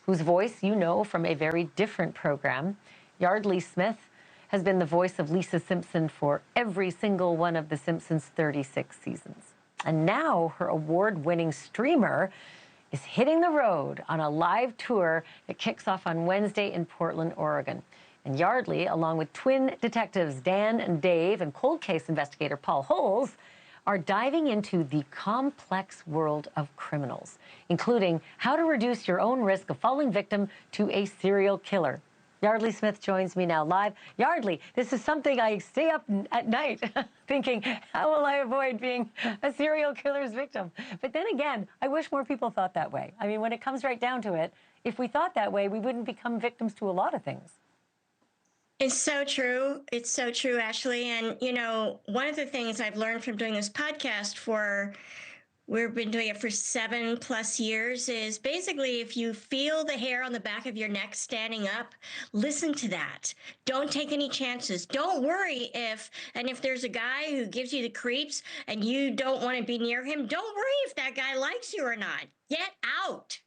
whose voice you know from a very different program. Yeardley Smith has been the voice of Lisa Simpson for every single one of the Simpsons' 36 seasons. And now her award-winning streamer is hitting the road on a live tour that kicks off on Wednesday in Portland, Oregon. And Yeardley, along with twin detectives Dan and Dave and cold case investigator Paul Holes, are diving into the complex world of criminals, including how to reduce your own risk of falling victim to a serial killer. Yeardley Smith joins me now live. Yeardley, this is something I stay up at night thinking, how will I avoid being a serial killer's victim? But then again, I wish more people thought that way. I mean, when it comes right down to it, if we thought that way, we wouldn't become victims to a lot of things. It's so true. It's so true, Ashleigh. And, you know, one of the things I've learned from doing this podcast we've been doing it for 7+ years, is basically if you feel the hair on the back of your neck standing up, listen to that. Don't take any chances. Don't worry if there's a guy who gives you the creeps and you don't want to be near him, don't worry if that guy likes you or not. Get out.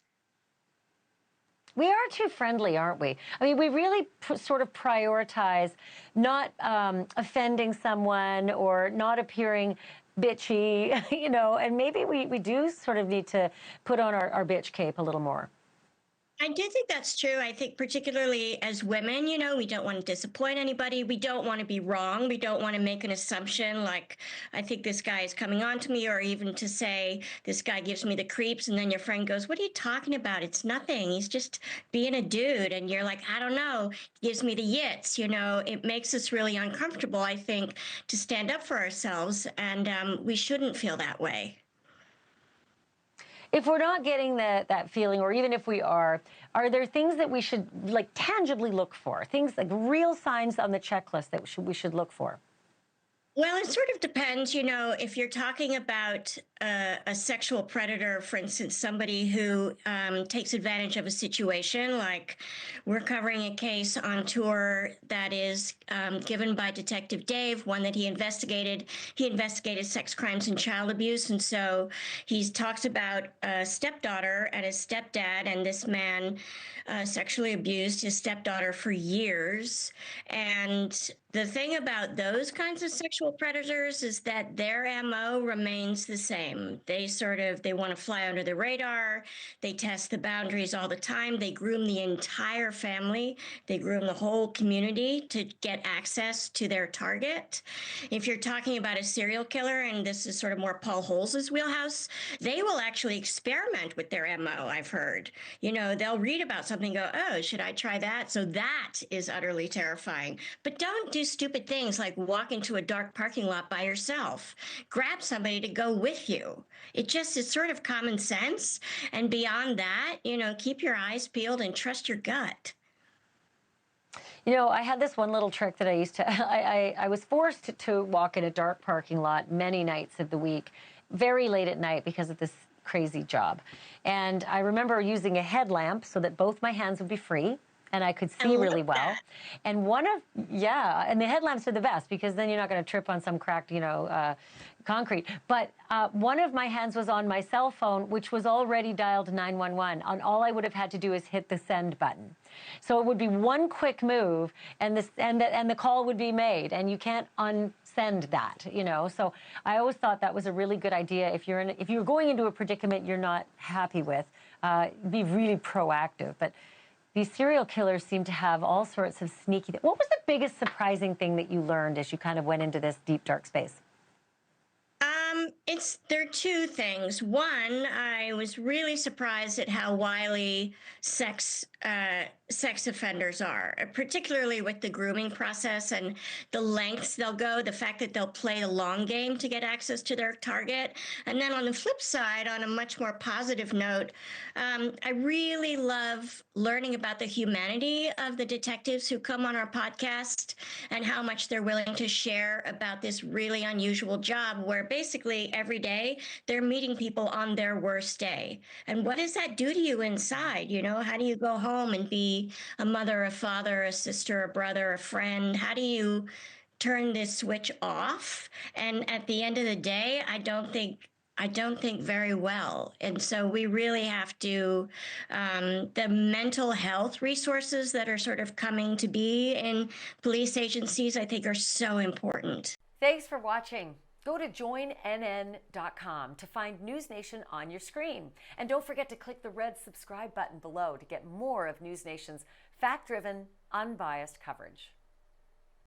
We are too friendly, aren't we? I mean, we really sort of prioritize not offending someone or not appearing bitchy, you know, and maybe we do sort of need to put on our bitch cape a little more. I do think that's true. I think particularly as women, you know, we don't want to disappoint anybody. We don't want to be wrong. We don't want to make an assumption like, I think this guy is coming on to me, or even to say, this guy gives me the creeps. And then your friend goes, what are you talking about? It's nothing. He's just being a dude. And you're like, I don't know, gives me the yits. You know, it makes us really uncomfortable, I think, to stand up for ourselves. And we shouldn't feel that way. If we're not getting that feeling, or even if we are there things that we should like tangibly look for? Things like real signs on the checklist that we should look for? Well, it sort of depends, you know, if you're talking about a sexual predator, for instance, somebody who takes advantage of a situation, like we're covering a case on tour that is given by Detective Dave, one that he investigated. He investigated sex crimes and child abuse. And so he talks about a stepdaughter and his stepdad, and this man sexually abused his stepdaughter for years. And the thing about those kinds of sexual predators is that their MO remains the same. They want to fly under the radar. They test the boundaries all the time. They groom the entire family. They groom the whole community to get access to their target. If you're talking about a serial killer, and this is sort of more Paul Holes' wheelhouse, they will actually experiment with their MO, I've heard. You know, they'll read about something and go, oh, should I try that? So that is utterly terrifying. But don't do stupid things like walk into a dark parking lot by yourself. Grab somebody to go with you. It's sort of common sense. And beyond that, you know, keep your eyes peeled and trust your gut. You know, I had this one little trick that I used to, I was forced to walk in a dark parking lot many nights of the week, very late at night because of this crazy job. And I remember using a headlamp so that both my hands would be free and I could see really well. That. And and the headlamps are the best because then you're not going to trip on some cracked, you know, concrete. But one of my hands was on my cell phone, which was already dialed 911. And all I would have had to do is hit the send button. So it would be one quick move, and the call would be made, and you can't unsend that, you know. So I always thought that was a really good idea. If you're going into a predicament you're not happy with, be really proactive. But these serial killers seem to have all sorts of sneaky. What was the biggest surprising thing that you learned as you kind of went into this deep, dark space? There are two things. One, I was really surprised at how wily sex offenders are, particularly with the grooming process and the lengths they'll go, the fact that they'll play a long game to get access to their target. And then on the flip side, on a much more positive note, I really love learning about the humanity of the detectives who come on our podcast and how much they're willing to share about this really unusual job where basically every day they're meeting people on their worst day. And what does that do to you inside? You know, how do you go home and be a mother, a father, a sister, a brother, a friend? How do you turn this switch off? And at the end of the day, I don't think I don't think very well. And so we really have to, the mental health resources that are sort of coming to be in police agencies, I think are so important. Thanks for watching. Go to joinnn.com to find NewsNation on your screen. And don't forget to click the red subscribe button below to get more of NewsNation's fact-driven, unbiased coverage.